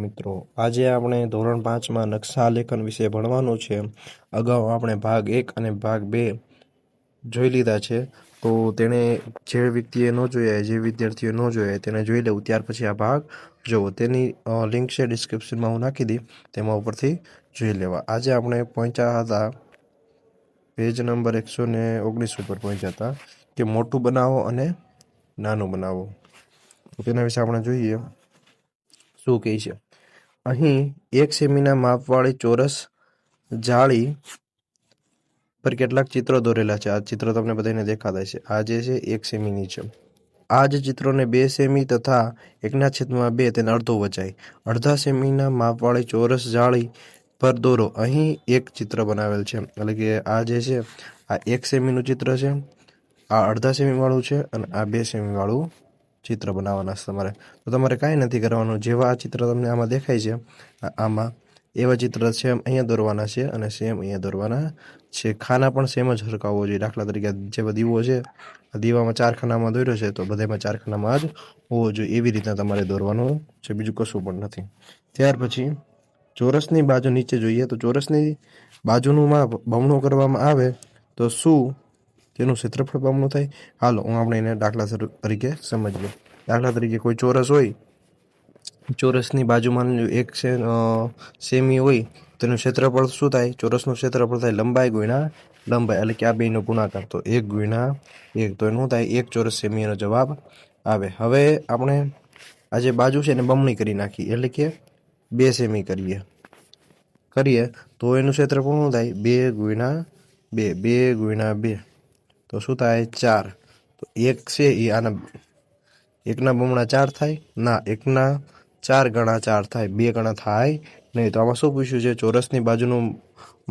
મિત્રો આજે આપણે ધોરણ 5માં નકશા લેખન વિશે ભણવાનું છે. અગાઉ આપણે ભાગ 1 અને ભાગ 2 જોઈ લીધા છે. તો તેને જે વ્યક્તિએ ન જોયા, જે વિદ્યાર્થીઓ ન જોયા તેને જોઈ લેવું, ત્યાર પછી આ ભાગ જોવો. તેની લિંક છે ડિસ્ક્રિપ્શનમાં, હું નાખી દી, તેમાં ઉપરથી જોઈ લેવા. આજે આપણે પહોંચ્યા હતા પેજ નંબર 119 ઉપર પહોંચ્યા હતા કે મોટું બનાવો અને નાનું બનાવો. તો તેના વિશે આપણે જોઈએ શું કહે છે. અહીં 1 સેમીના માપવાળી ચોરસ જાળી પર કેટલાક ચિત્રો દોરેલા છે. આ ચિત્ર તમને બધાને દેખાતા છે. આ જે છે 1 સેમીની છે. આ જ ચિત્રોને 2 સેમી તથા 1/2 તેને અડધો વચાય. અડધા સેમીના માપવાળી ચોરસ જાળી પર દોરો. અહીં એક ચિત્ર બનાવેલ છે, એટલે કે આ જે છે આ 1 સેમીનું ચિત્ર છે, આ અડધા સેમી વાળું છે અને આ 2 સેમી વાળું ચિત્ર બનાવવાના છે તમારે. તો તમારે કાંઈ નથી કરવાનું. જેવા આ ચિત્ર તમને આમાં દેખાય છે, આમાં એવા ચિત્ર સેમ અહીંયા દોરવાના છે અને સેમ અહીંયા દોરવાના છે. ખાના પણ સેમ જ હરખા હોવો જોઈએ. દાખલા તરીકે જે દીવો છે, આ દીવામાં 4 ખાનામાં દોર્યો છે, તો બધામાં 4 ખાનામાં જ હોવો જોઈએ. એવી રીતના તમારે દોરવાનું છે, બીજું કશું પણ નથી. ત્યાર પછી ચોરસની બાજુ નીચે જોઈએ. તો ચોરસની બાજુનું માપ બમણું કરવામાં આવે તો શું તેનું ક્ષેત્રફળ બમણું થાય? હાલો આપણે એને દાખલા તરીકે સમજીએ. દાખલા તરીકે કોઈ ચોરસ હોય, ચોરસની બાજુમાં 1 સેમી હોય, તેનું ક્ષેત્રફળ શું થાય? ચોરસનું ક્ષેત્રફળ થાય લંબાઈ ગુણ્યા લંબાઈ, એટલે કે આ બેનો ગુણાકાર, તો 1 ગુણ્યા 1, તો એનું થાય 1 ચોરસ સેમી, એનો જવાબ આવે. હવે આપણે આ જે બાજુ છે એને બમણી કરી નાખી, એટલે કે 2 સેમી કરીએ તો એનું ક્ષેત્રફળ શું થાય? 2 ગુણ્યા 2, 2 ગુણ્યા 2, તો શું થાય? 4. તો 1 છે એ આના 1ના બમણા 4 થાય? ના, 1ના 4 ગણા 4 થાય, 2 ગણા થાય નહીં. તો આમાં શું પૂછ્યું છે? ચોરસની બાજુનું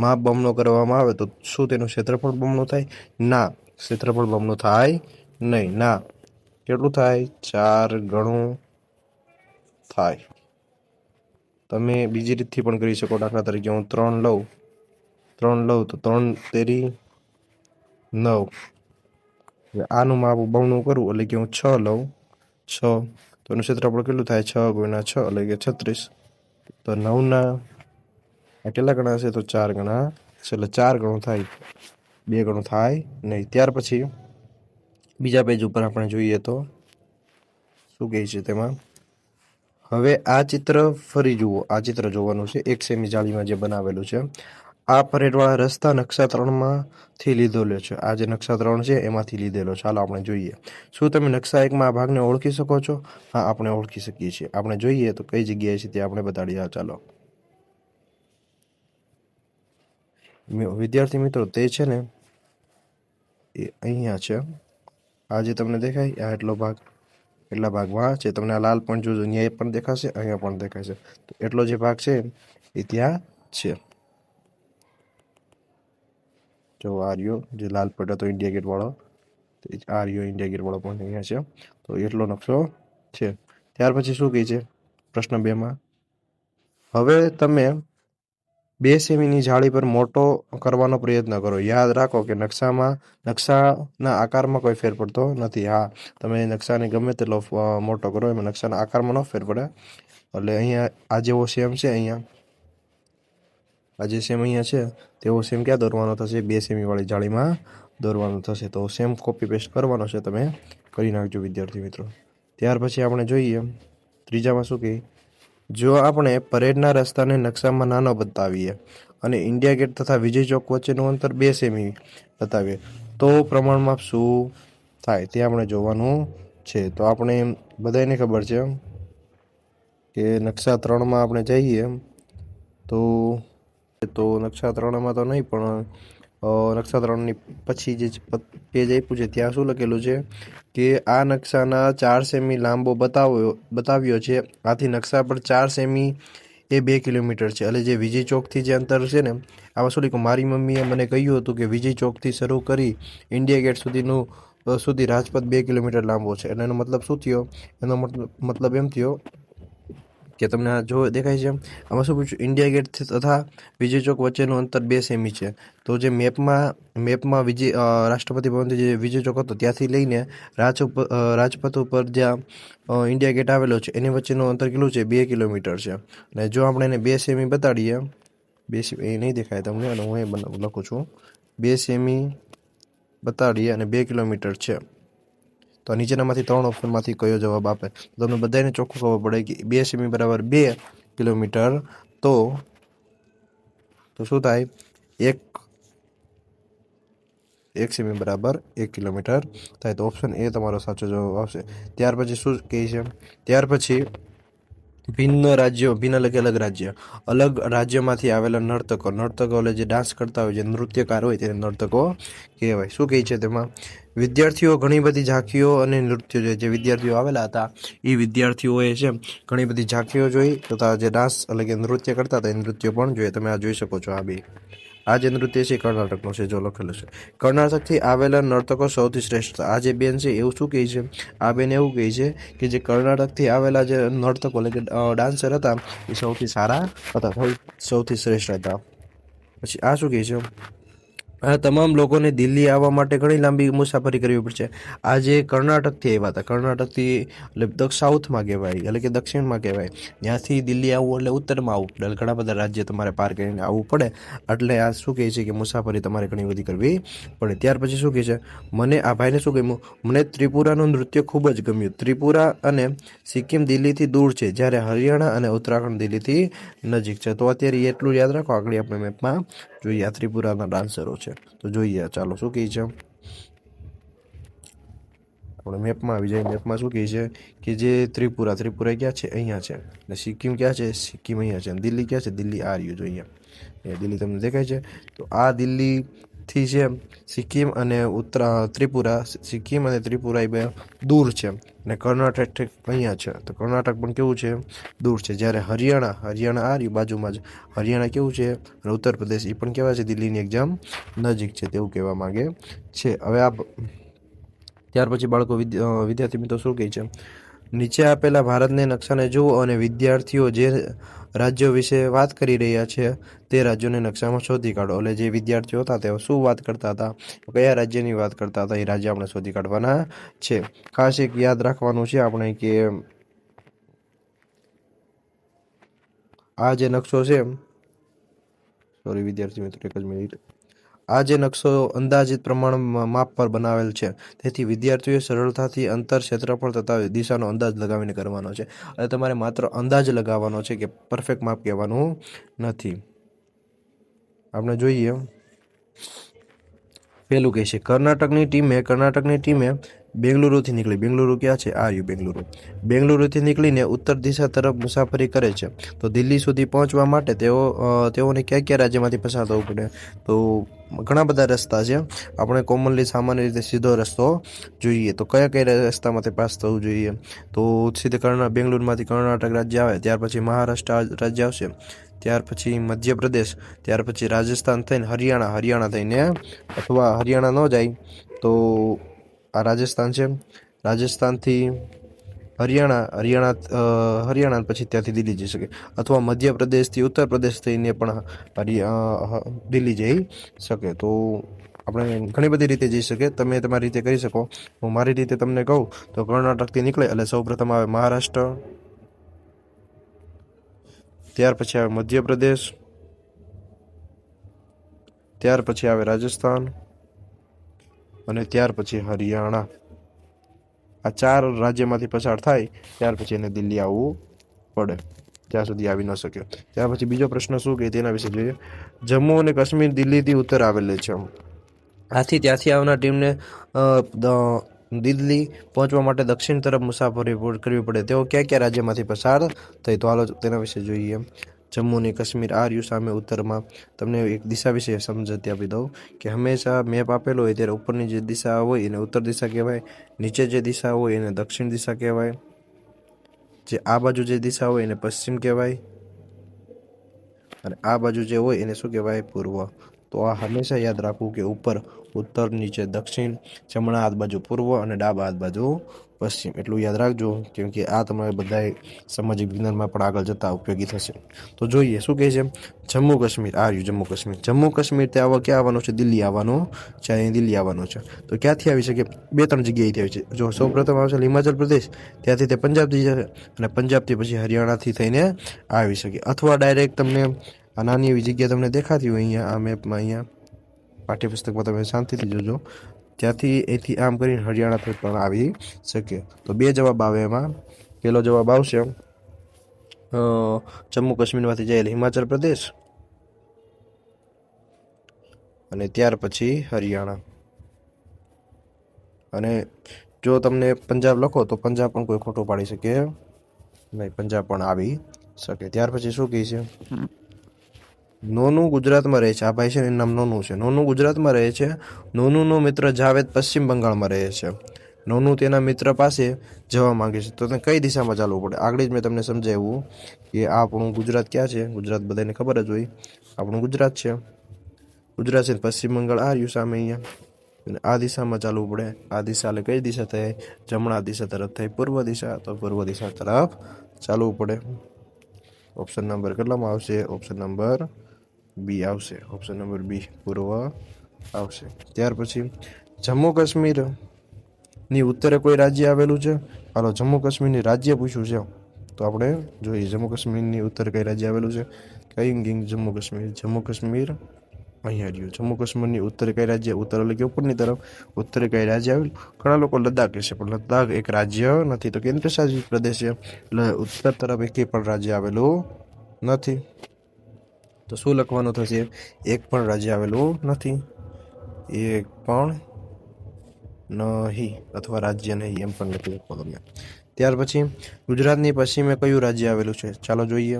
માપ બમણો કરવામાં આવે તો શું તેનું ક્ષેત્રફળ બમણું થાય? ના, ક્ષેત્રફળ બમણું થાય નહીં. ના, કેટલું થાય? 4 ગણું થાય. તમે બીજી રીતથી પણ કરી શકો. દાખલા તરીકે હું 3 લઉં તો 3 તેરી 9. આનું માપ બમણું કરું એટલે કે હું 6 લઉં, 6, તો એનું ક્ષેત્રફળ કેટલું થાય? 6 ગુણ્યા 6 એટલે કે 36. તો 9ના આ કેટલા ગણા છે? તો 4 ગણા છે, એટલે 4 ગણું થાય, 2 ગણું થાય નહીં. ત્યાર પછી બીજા પેજ ઉપર આપણે જોઈએ તો શું કહે છે તેમાં. હવે આ ચિત્ર ફરી જુઓ. આ ચિત્ર જોવાનું છે 1 સેમી જાળીમાં જે બનાવેલું છે. આ પરેડવાળા રસ્તા નકશા 3માંથી લીધેલો છે. આ જે નકશા 3 છે એમાંથી લીધેલો. ચાલો આપણે જોઈએ. શું તમે નકશા 1માં આ ભાગને ઓળખી શકો છો? હા, આપણે ઓળખી શકીએ છીએ. આપણે જોઈએ તો કઈ જગ્યાએ છે તે આપણે બતાડીએ. ચાલો વિદ્યાર્થી મિત્રો, તે છે ને એ અહીંયા છે. આ જે તમને દેખાય, આ એટલો ભાગ, એટલા ભાગમાં છે. તમને આ લાલ પણ જોજો, અહીંયા પણ દેખાશે, અહીંયા પણ દેખાશે. તો એટલો જે ભાગ છે એ ત્યાં છે. જો આ રહ્યો જે લાલ પટ્ટો તો ઇન્ડિયા ગેટ વાળો, આ રહ્યો ઇન્ડિયા ગેટ વાળો પણ અહીંયા છે. તો એટલો નકશો છે. ત્યાર પછી શું કહે છે પ્રશ્ન 2માં? હવે તમે 2 સેમીની જાળી પર મોટો કરવાનો પ્રયત્ન કરો. યાદ રાખો કે નકશાના આકારમાં કોઈ ફેર પડતો નથી. હા, તમે નકશાને ગમે તેટલો મોટો કરો, એમાં નકશાના આકારમાં ન ફેર પડે. એટલે અહીંયા આ જેવો સેમ છે, અહીંયા આ જે સેમ અહીંયા છે તેવો સેમ ક્યાં દોરવાનો થશે? 2 સેમી વાળી જાળીમાં દોરવાનો થશે. તો સેમ કોપી પેસ્ટ કરવાનો છે, તમે કરી નાખજો વિદ્યાર્થી મિત્રો. ત્યાર પછી આપણે જોઈએ ત્રીજામાં શું કહે. જો આપણે પરેડના રસ્તાને નકશામાં નાનો બતાવીએ અને ઇન્ડિયા ગેટ તથા વિજય ચોક વચ્ચેનું અંતર 2 સેમી બતાવીએ તો પ્રમાણમાં શું થાય તે આપણે જોવાનું છે. તો આપણે બધાને ખબર છે કે નકશા 3માં આપણે જઈએ તો નકશા 3માં તો નહીં, પણ નકશા 3ની પછી જે પેજ આપ્યું છે ત્યાં શું લખેલું છે કે આ નકશાના 4 સેમી લાંબો બતાવ્યો છે. આથી નકશા પર 4 સેમી એ 2 કિલોમીટર છે. એટલે જે વિજય ચોકથી જે અંતર છે ને, આમાં શું લખ્યું? મારી મમ્મીએ મને કહ્યું હતું કે વિજય ચોકથી શરૂ કરી ઇન્ડિયા ગેટ સુધી રાજપથ 2 કિલોમીટર લાંબો છે. એટલે એનો મતલબ શું થયો? એનો મતલબ એમ થયો કે તમને આ જો દેખાય છે આમાં શું પૂછ્યું, ઇન્ડિયા ગેટ તથા વિજય ચોક વચ્ચેનું અંતર 2 સેમી છે. તો જે મેપમાં રાષ્ટ્રપતિ ભવનથી જે વિજય ચોક હતો ત્યાંથી લઈને રાજપથ ઉપર જ્યાં ઇન્ડિયા ગેટ આવેલો છે એની વચ્ચેનું અંતર કેટલું છે, 2 કિલોમીટર છે. અને જો આપણે એને 2 સેમી બતાડીએ, 2 સેમી એ નહીં દેખાય તમને, અને હું એ લખું છું 2 સેમી બતાડીએ અને 2 કિલોમીટર છે. તો નીચેનામાંથી 3 ઓપ્શનમાંથી કયો જવાબ આપે? તો તમને બધાને ચોખ્ખું ખબર પડે કે 2 સેમી બરાબર 2 કિલોમીટર. તો શું થાય, 1 સેમી બરાબર 1 કિલોમીટર થાય. તો ઓપ્શન એ તમારો સાચો જવાબ આવશે. ત્યાર પછી શું કહે છે, ત્યાર પછી ભિન્ન અલગ રાજ્યમાંથી આવેલા નર્તકો એટલે જે ડાન્સ કરતા હોય, જે નૃત્યકાર હોય તેને નર્તકો કહેવાય. શું કહે છે તેમાં, વિદ્યાર્થીઓ ઘણી બધી ઝાંખીઓ અને નૃત્યો જે વિદ્યાર્થીઓ આવેલા હતા એ વિદ્યાર્થીઓએ છે ઘણી બધી ઝાંખીઓ જોઈ તથા જે ડાન્સ એટલે કે નૃત્ય કરતા હતા એ નૃત્યો પણ જોઈએ. તમે આ જોઈ શકો છો. આ જે નૃત્ય છે કર્ણાટકનું છે, જો લખેલું છે કર્ણાટકથી આવેલા નર્તકો સૌથી શ્રેષ્ઠ. આ જે બેન છે એવું શું કહે છે, આ બેન એવું કહે છે કે જે કર્ણાટકથી આવેલા જે નર્તકો એટલે કે ડાન્સર હતા એ સૌથી સારા હતા, સૌથી શ્રેષ્ઠ હતા. પછી આ શું કહે છે, આ તમામ લોકોને દિલ્હી આવવા માટે ઘણી લાંબી મુસાફરી કરવી પડશે. આ જે કર્ણાટકથી આવ્યા હતા, કર્ણાટકથી એટલે સાઉથમાં કહેવાય એટલે કે દક્ષિણમાં કહેવાય, ત્યાંથી દિલ્હી આવવું એટલે ઉત્તરમાં આવવું પડે, ઘણા બધા રાજ્ય તમારે પાર કરીને આવવું પડે. એટલે આ શું કહે છે કે મુસાફરી તમારે ઘણી બધી કરવી પડે. ત્યાર પછી શું કહે છે, આ ભાઈને શું ગમ્યું, મને ત્રિપુરાનું નૃત્ય ખૂબ જ ગમ્યું. ત્રિપુરા અને સિક્કિમ દિલ્હીથી દૂર છે, જ્યારે હરિયાણા અને ઉત્તરાખંડ દિલ્હીથી નજીક છે. તો અત્યારે એટલું યાદ રાખો, આગળ આપણે મેપમાં જોઈએ. આ ત્રિપુરાના ડાન્સરો છે તો જોઈએ. ચાલો શું કહે છે, આપણે મેપમાં આવી જાય. મેપમાં શું કહે છે કે જે ત્રિપુરા ક્યાં છે, અહીંયા છે. અને સિક્કિમ ક્યાં છે, સિક્કિમ અહીંયા છે. દિલ્હી ક્યાં છે, દિલ્હી આ રહ્યું જોઈએ. એ દિલ્હી તમને દેખાય છે. તો આ દિલ્હીથી છે સિક્કિમ અને સિક્કિમ અને ત્રિપુરા એ બે દૂર છે. અને કર્ણાટક અહીંયા છે, તો કર્ણાટક પણ કેવું છે, દૂર છે. જ્યારે હરિયાણા આ રહ્યું બાજુમાં જ, હરિયાણા કેવું છે, અને ઉત્તર પ્રદેશ એ પણ કેવા છે, દિલ્હીની એકદમ નજીક છે તેવું કહેવા માંગે છે. હવે ત્યાર પછી બાળકો વિદ્યાર્થી મિત્રો શું કહે છે, નીચે આપેલા ભારતને નકશાને જુઓ અને વિદ્યાર્થીઓ જે રાજ્યો વિશે વાત કરી રહ્યા છે તે રાજ્યોને નકશામાં શોધી કાઢો. એટલે જે વિદ્યાર્થીઓ હતા તેઓ શું વાત કરતા હતા, કયા રાજ્યની વાત કરતા હતા, એ રાજ્ય આપણે શોધી કાઢવાના છે. ખાસ એક યાદ રાખવાનું છે આપણે કે આ જે નકશો છે, સોરી વિદ્યાર્થી મિત્રો એક જ મિનિટ, આ જે નકશો અંદાજિત પ્રમાણ માપ પર બનાવેલ છે, તેથી વિદ્યાર્થીઓએ સરળતાથી અંતર, ક્ષેત્રફળ તથા દિશાનો અંદાજ લગાવીને કરવાનો છે. અને તમારે માત્ર અંદાજ લગાવવાનો છે કે પરફેક્ટ માપ કહેવાનું નથી. આપણે જોઈએ, પેલું કહે છે કર્ણાટકની ટીમે બેંગલુરુથી નીકળી. બેંગલુરુ ક્યાં છે, આ રહ્યું બેંગલુરુથી નીકળીને ઉત્તર દિશા તરફ મુસાફરી કરે છે. તો દિલ્હી સુધી પહોંચવા માટે તેઓને કયા રાજ્યમાંથી પસાર થવું પડે? તો ઘણા બધા રસ્તા છે. આપણે કોમનલી સામાન્ય રીતે સીધો રસ્તો જોઈએ તો કયા રસ્તામાંથી પાસ થવું જોઈએ? તો સીધે બેંગલુરુમાંથી કર્ણાટક રાજ્ય આવે, ત્યાર પછી મહારાષ્ટ્ર રાજ્ય આવશે, ત્યાર પછી મધ્યપ્રદેશ, ત્યાર પછી રાજસ્થાન થઈને હરિયાણા થઈને, અથવા હરિયાણા ન જાય તો આ રાજસ્થાન છે, રાજસ્થાનથી હરિયાણા પછી ત્યાંથી દિલ્હી જઈ શકે, અથવા મધ્યપ્રદેશથી ઉત્તર પ્રદેશ થઈને પણ દિલ્હી જઈ શકે. તો આપણે ઘણી બધી રીતે જઈ શકે, તમે તમારી રીતે કરી શકો. હું મારી રીતે તમને કહું તો કર્ણાટકથી નીકળે એટલે સૌપ્રથમ આવે મહારાષ્ટ્ર, ત્યાર પછી આવે મધ્યપ્રદેશ, ત્યાર પછી આવે રાજસ્થાન, અને ત્યાર પછી હરિયાણા. આ 4 રાજ્યમાંથી પસાર થાય ત્યાર પછી એને દિલ્હી આવવું પડે, ત્યાં સુધી આવી ન શકે. ત્યાર પછી બીજો પ્રશ્ન શું કહે તેના વિશે જોઈએ. જમ્મુ અને કાશ્મીર દિલ્હીથી ઉત્તર આવેલ છે, આથી ત્યાંથી આવનાર ટીમને દિલ્હી પહોંચવા માટે દક્ષિણ તરફ મુસાફરી કરવી પડે. તેઓ કયા રાજ્યમાંથી પસાર થઈ? તો હાલો તેના વિશે જોઈએ. જમ્મુ અને કાશ્મીર આ રહ્યું સામે ઉત્તરમાં. તમને એક દિશા વિશે સમજતી આપી દઉં કે હંમેશા મેપ આપેલો હોય ત્યારે ઉપરની જે દિશા હોય એને ઉત્તર દિશા કહેવાય, નીચે જે દિશા હોય એને દક્ષિણ દિશા કહેવાય, જે આ બાજુ જે દિશા હોય એને પશ્ચિમ કહેવાય, અને આ બાજુ જે હોય એને શું કહેવાય, પૂર્વ. તો આ હંમેશા યાદ રાખવું કે ઉપર ઉત્તર, નીચે દક્ષિણ, જમણા હાથ બાજુ પૂર્વ અને ડાબા હાથ બાજુ પશ્ચિમ. એટલું યાદ રાખજો, કેમ કે આ તમારે બધાએ સામાજિક વિજ્ઞાનમાં પણ આગળ જતાં ઉપયોગી થશે. તો જોઈએ શું કહે છે. જમ્મુ કાશ્મીર આ રહ્યું. જમ્મુ કાશ્મીર, જમ્મુ કાશ્મીર તે ક્યાં આવવાનું છે? દિલ્હી આવવાનું છે. અહીં દિલ્હી આવવાનું છે. તો ક્યાંથી આવી શકે? 2-3 જગ્યાએથી આવી છે. જો સૌપ્રથમ આવશે હિમાચલ પ્રદેશ, ત્યાંથી તે પંજાબથી જશે, અને પંજાબથી પછી હરિયાણાથી થઈને આવી શકે. અથવા ડાયરેક્ટ તમને આ નાની એવી જગ્યા તમને દેખાતી હોય અહીંયા આ મેપમાં, અહીંયા પાઠ્યપુસ્તકમાં તમે શાંતિથી જોજો, ત્યાંથી એથી આમ કરીને હરિયાણાથી પણ આવી શકે. તો 2 જવાબ આવે એમાં. પહેલો જવાબ આવશે જમ્મુ કાશ્મીરમાંથી જાય હિમાચલ પ્રદેશ, અને ત્યાર પછી હરિયાણા. અને જો તમને પંજાબ લખો તો પંજાબ પણ કોઈ ખોટું પાડી શકે નહીં, પંજાબ પણ આવી શકે. ત્યાર પછી શું કહે છે? નોનું ગુજરાતમાં રહે છે. આ ભાઈ છે એનું નામ નોનું છે. નોનું ગુજરાતમાં રહે છે. નોનુનો મિત્ર જાવેદ પશ્ચિમ બંગાળમાં રહે છે. નોનું તેના મિત્ર પાસે જવા માંગે છે. તો તેને કઈ દિશામાં ચાલવું પડે? આગળ જ મેં તમને સમજાવ્યું કે આપણું ગુજરાત ક્યાં છે. ગુજરાત બધાને ખબર જ હોય, આપણું ગુજરાત છે. ગુજરાત છે, પશ્ચિમ બંગાળ આ રહ્યું સામે અહીંયા. આ દિશામાં ચાલવું પડે. આ દિશા એટલે કઈ દિશા થાય? જમણા દિશા તરફ થાય, પૂર્વ દિશા. તો પૂર્વ દિશા તરફ ચાલવું પડે. ઓપ્શન નંબર કેટલામાં આવશે? ઓપ્શન નંબર બી આવશે. ઓપ્શન નંબર બી પૂર્વ આવશે. ત્યાર પછી જમ્મુ કાશ્મીરની ઉત્તરે કોઈ રાજ્ય આવેલું છે? હાલો, જમ્મુ કાશ્મીરની રાજ્ય પૂછ્યું છે, તો આપણે જોઈએ જમ્મુ કાશ્મીરની ઉત્તરે કઈ રાજ્ય આવેલું છે. કઈ જમ્મુ કાશ્મીર? જમ્મુ કાશ્મીર અહીંયા રહ્યું. જમ્મુ કાશ્મીરની ઉત્તરે કઈ રાજ્ય? ઉત્તર એટલે કે ઉપરની તરફ. ઉત્તરે કઈ રાજ્ય આવેલું? ઘણા લોકો લદ્દાખ કહેશે, પણ લદ્દાખ એક રાજ્ય નથી, તો કેન્દ્ર શાસિત પ્રદેશ છે. એટલે ઉત્તર તરફ એક પણ રાજ્ય આવેલું નથી. તો શું લખવાનું થશે? એક પણ રાજ્ય આવેલું નથી. એક પણ નહીં, અથવા રાજ્ય નહીં એમ પણ લખી શકો તમે. ત્યાર પછી ગુજરાતની પશ્ચિમે કયું રાજ્ય આવેલું છે? ચાલો જોઈએ.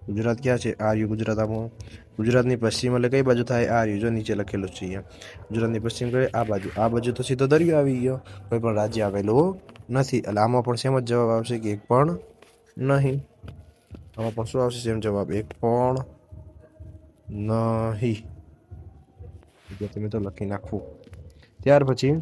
ગુજરાત ક્યાં છે? આ રહ્યું ગુજરાત. આપણું ગુજરાતની પશ્ચિમ એટલે કઈ બાજુ થાય? આ રહ્યું, જો નીચે લખેલું છે અહીંયા. ગુજરાતની પશ્ચિમ કઈ? આ બાજુ. આ બાજુ તો સીધો દરિયો આવી ગયો, કોઈ પણ રાજ્ય આવેલું નથી. એટલે આમાં પણ સેમ જ જવાબ આવશે કે એક પણ નહીં. આમાં પણ શું આવશે? સેમ જવાબ, એક પણ નહીં. તમે તો લખી નાખવું. ત્યાર પછી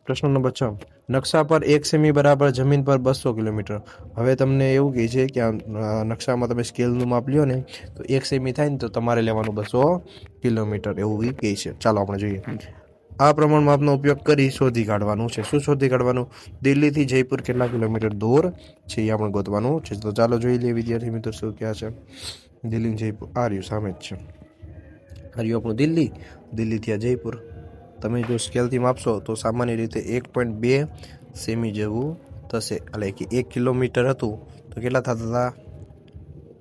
પ્રશ્ન નંબર 6. નકશા પર 1 સેમી બરાબર જમીન પર 200 કિલોમીટર. હવે તમને એવું કહે છે કે આ નકશામાં તમે સ્કેલનું માપ લ્યો ને, તો 1 સેમી થાય ને તો તમારે લેવાનું 200 કિલોમીટર, એવું કહે છે. ચાલો આપણે જોઈએ. આ પ્રમાણ માપનો ઉપયોગ કરી શોધી કાઢવાનું છે. શું શોધી કાઢવાનું? દિલ્હીથી જયપુર કેટલા કિલોમીટર દૂર છે એ આપણે ગોતવાનું છે. તો ચાલો જોઈ લઈએ વિદ્યાર્થી મિત્રો શું ક્યાં છે. દિલ્હી જયપુર આ રહ્યું સામે જ છે. આ રહ્યું આપણું દિલ્હી. દિલ્હીથી આ જયપુર. તમે જો સ્કેલથી માપશો તો સામાન્ય રીતે 1.2 સેમી જેવું થશે. એટલે કે 1 કિલોમીટર હતું તો કેટલા થતા હતા?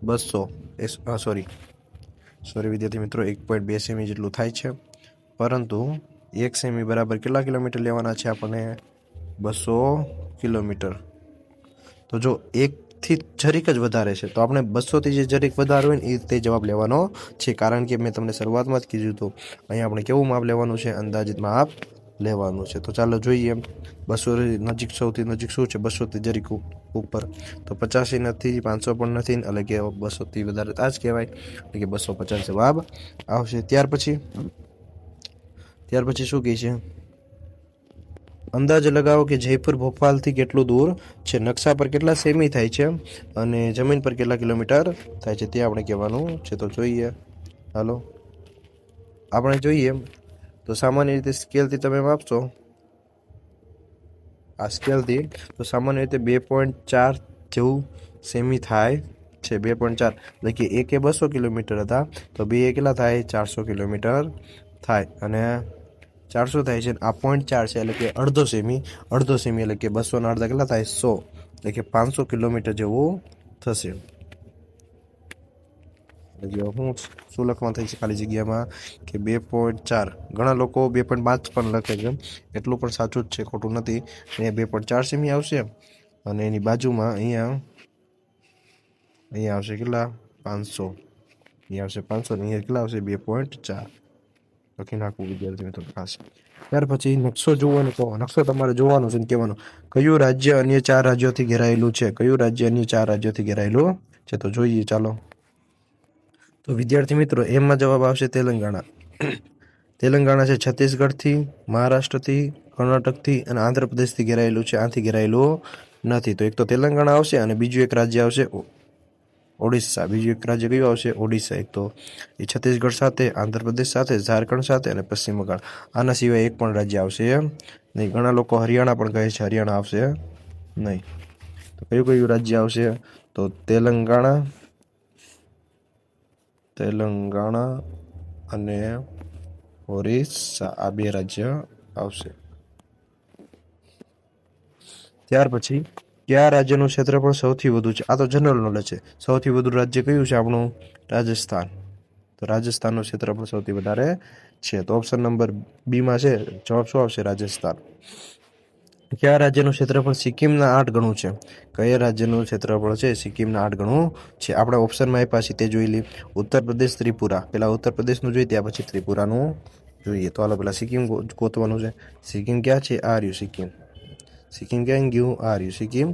200. સોરી વિદ્યાર્થી મિત્રો, 1.2 સેમી જેટલું થાય છે. પરંતુ 1 સેમી બરાબર કેટલા કિલોમીટર લેવાના છે આપણને? 200 કિલોમીટર. તો જો 1થી જરીક જ વધારે છે, તો આપણે 200થી જે જરીક વધારે હોય ને એ તે જવાબ લેવાનો છે. કારણ કે મેં તમને શરૂઆતમાં જ કીધું હતું, અહીંયા આપણે કેવું માપ લેવાનું છે? અંદાજિત માપ લેવાનું છે. તો ચાલો જોઈએ. 200 નજીક, સૌથી નજીક શું છે? 200થી જરીક ઉપર. તો 85 નથી, 500 પણ નથી, એટલે કે 200થી વધારે આ જ કહેવાય, એટલે કે 250 જવાબ આવશે. ત્યાર પછી શું કહે છે? અંદાજ લગાવો કે જયપુર ભોપાલથી કેટલું દૂર છે. નકશા પર કેટલા સેમી થાય છે અને જમીન પર કેટલા કિલોમીટર થાય છે તે આપણે કહેવાનું છે. તો જોઈએ. હાલો, આપણે જોઈએ. તો સામાન્ય રીતે સ્કેલથી તમે માપશો, આ સ્કેલથી, તો સામાન્ય રીતે 2.4 જેવું સેમી થાય છે. 2.4 એટલે કે 1 એ 200 કિલોમીટર હતા, તો 2 એ કેટલા થાય? 400 કિલોમીટર થાય. અને 400 થાય છે, આ 0.4 છે એટલે કે અડધો સેમી એટલે કે 200 ના અડધા કેટલા થાય? 100, એટલે કે 500 કિલોમીટર જેવું થશે. હું શું લખવા થઈ છે ખાલી જગ્યામાં કે 2.4. ઘણા લોકો 2.5 પણ લખે છે, એટલું પણ સાચું જ છે, ખોટું નથી. અહીંયા 2.4 સેમી આવશે અને એની બાજુમાં અહીંયા આવશે કેટલા? 500. અહીંયા આવશે 500 ને અહીંયા કેટલા આવશે? 2.4. લખી નાખવું વિદ્યાર્થી મિત્રો ખાસ. ત્યાર પછી નકશો જોવાનો, તો નકશો તમારે જોવાનો છે ને કહેવાનું કયું રાજ્ય અન્ય 4 રાજ્યોથી ઘેરાયેલું છે. કયું રાજ્ય અન્ય 4 રાજ્યોથી ઘેરાયેલું છે? તો જોઈએ. ચાલો, તો વિદ્યાર્થી મિત્રો એમાં જવાબ આવશે તેલંગાણા. તેલંગાણા છે છત્તીસગઢથી, મહારાષ્ટ્રથી, કર્ણાટકથી અને આંધ્રપ્રદેશથી ઘેરાયેલું છે. આથી ઘેરાયેલું નથી. તો એક તો તેલંગાણા આવશે અને બીજું એક રાજ્ય આવશે ઓડિશા. બીજું એક રાજ્ય કયું આવશે? ઓડિશા. એક તો એ છત્તીસગઢ સાથે, આંધ્રપ્રદેશ સાથે, ઝારખંડ સાથે અને પશ્ચિમ બંગાળ. આના સિવાય એક પણ રાજ્ય આવશે નહીં. ઘણા લોકો હરિયાણા પણ કહે છે, હરિયાણા આવશે નહીં. તો કયું કયું રાજ્ય આવશે? તો તેલંગાણા અને ઓરિસ્સા, આ બે રાજ્ય આવશે. ત્યાર પછી કયા રાજ્યનું ક્ષેત્રફળ સૌથી વધુ છે? આ તો જનરલ નોલેજ છે. સૌથી વધુ રાજ્ય કયું છે આપણું? રાજસ્થાન. તો રાજસ્થાનનું ક્ષેત્રફળ સૌથી વધારે છે. તો ઓપ્શન નંબર બીમાં છે જવાબ શું આવશે? રાજસ્થાન. કયા રાજ્યનું ક્ષેત્રફળ સિક્કિમના 8 ગણું છે? કયા રાજ્યનું ક્ષેત્રફળ છે સિક્કિમના 8 ગણું છે? આપણે ઓપ્શનમાં આપ્યા છે તે જોઈ લઈએ. ઉત્તર પ્રદેશ, ત્રિપુરા. પહેલા ઉત્તર પ્રદેશનું જોઈએ, ત્યાર પછી ત્રિપુરાનું જોઈએ. તો હાલો પહેલા સિક્કિમ ગોતવાનું છે. સિક્કિમ ક્યાં છે? આ રહ્યું સિક્કિમ. સિક્કિમ ક્યાં ગયું? આ રહ્યું સિક્કિમ.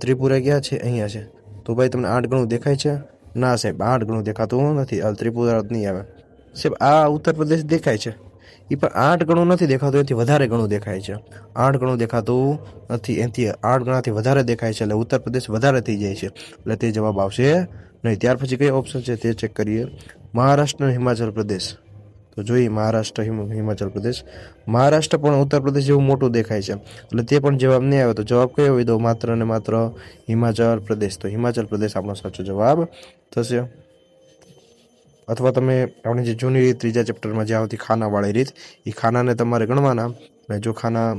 ત્રિપુરા ક્યાં છે? અહીંયા છે. તો ભાઈ તમને 8 ગણું દેખાય છે? ના સાહેબ, 8 ગણું દેખાતું નથી. હાલ ત્રિપુરા નહીં આવે સાહેબ. આ ઉત્તર પ્રદેશ દેખાય છે, એ પણ 8 ગણું નથી દેખાતું, એથી વધારે ગણું દેખાય છે. 8 ગણું દેખાતું નથી, એથી 8 ગણાથી વધારે દેખાય છે. એટલે ઉત્તર પ્રદેશ વધારે થઈ જાય છે, એટલે તે જવાબ આવશે નહીં. ત્યાર પછી કઈ ઓપ્શન છે તે ચેક કરીએ. મહારાષ્ટ્ર અને હિમાચલ પ્રદેશ. તો જોઈએ મહારાષ્ટ્ર, હિમાચલ પ્રદેશ. મહારાષ્ટ્ર પણ ઉત્તર પ્રદેશ જેવું મોટું દેખાય છે, એટલે તે પણ જવાબ નહીં આવે. તો જવાબ કયો હોય? તો માત્ર ને માત્ર હિમાચલ પ્રદેશ. તો હિમાચલ પ્રદેશ આપણો સાચો જવાબ થશે. અથવા તમે આપણે જે જૂની રીત ત્રીજા ચેપ્ટરમાં જે આવતી ખાનાવાળી રીત, એ ખાનાને તમારે ગણવાના. અને જો ખાના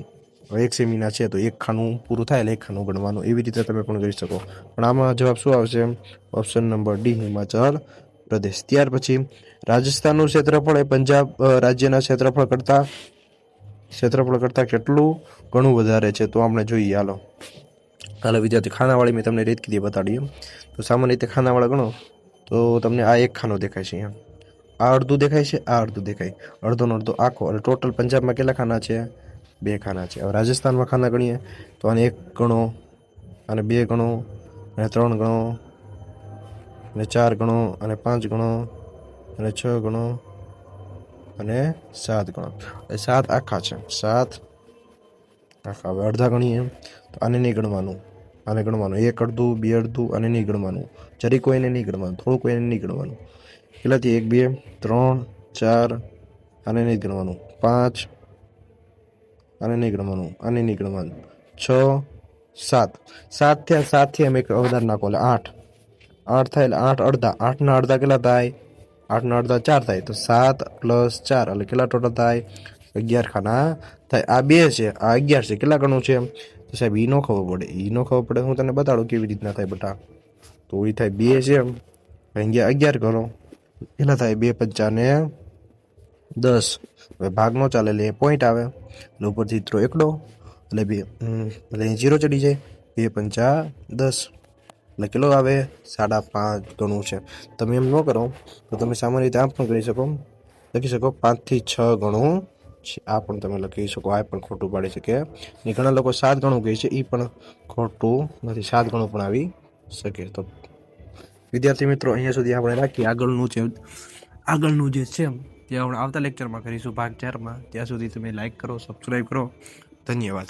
1 સેમીના છે તો એક ખાનું પૂરું થાય એટલે એક ખાનું ગણવાનું. એવી રીતે તમે પણ કરી શકો. પણ આમાં જવાબ શું આવશે? Option number D, Himachal Pradesh. ત્યાર પછી રાજસ્થાનનું ક્ષેત્રફળ એ પંજાબ રાજ્યના ક્ષેત્રફળ કરતાં કેટલું ઘણું વધારે છે? તો આપણે જોઈએ. હાલો વિદ્યાર્થી, ખાનાવાળી મેં તમને રીત કીધી બતાડી. તો સામાન્ય રીતે ખાનાવાળા ગણો તો તમને આ એક ખાનો દેખાય છે. અહીંયા આ અડધું દેખાય છે, આ અડધું દેખાય, અડધોનો અડધો આખો. એટલે ટોટલ પંજાબમાં કેટલા ખાના છે? 2 ખાના છે. હવે રાજસ્થાનમાં ખાના ગણીએ તો આને 1 ગણો, અને 2 ગણો, અને 3 ગણો, અને 4 ગણો, અને 5 ગણો, અને 6 ગણો, અને 7 ગણો. એ 7 આખા છે. 7 આખા. હવે અડધા ગણીએ તો આને નહીં ગણવાનું, આને ગણવાનું. 1 અડધું, 2 અડધું, આને નહીં ગણવાનું. જરી કોઈને નહીં ગણવાનું, થોડું કોઈને નહીં ગણવાનું. કેટલાથી? 1 2 3 4, આને નહીં ગણવાનું. 5, આને નહીં ગણવાનું, આને નહીં ગણવાનું. 6 7 7 થયા. 7 થી એમ એક વધારે નાખો એટલે 8 થાય. એટલે 8 અડધા. 8ના અડધા કેટલા થાય? 8ના અડધા 4 થાય. તો 7 + 4 એટલે કેટલા ટોટલ થાય? 11 ખાના થાય. આ 2 છે, આ 11 છે. કેટલા ગણું છે? તો સાહેબ ઈ નો ખબર પડે. હું તને બતાડું કેવી રીતના થાય બેટા. તો એ થાય 2 છે, અહીંયા 11 કરો. કેટલા થાય? 2 × 5 ને 10. હવે ભાગ નો ચાલે એટલે પોઈન્ટ આવે, એટલે ઉપરથી ચિત્રો એકડો, એટલે 2 એટલે અહીં 0 ચડી જાય. 2 × 5 = 10, એટલે કેટલો આવે? 5.5 ગણું છે. તમે એમ ન કરો તો તમે સામાન્ય રીતે આમ પણ લખી શકો 5 થી 6 ગણું છે. આ પણ તમે લખી શકો. આ પણ ખોટું પાડી શકે. ને ઘણા લોકો 7 ગણું કહે છે, એ પણ ખોટું નથી. 7 ગણું પણ આવી શકે. તો વિદ્યાર્થી મિત્રો અહીંયા સુધી આપણે રાખીએ. આગળનું જે છે તે આપણે આવતા લેક્ચરમાં કરીશું, ભાગ 4માં. ત્યાં સુધી તમે લાઈક કરો, સબસ્ક્રાઈબ કરો. ધન્યવાદ.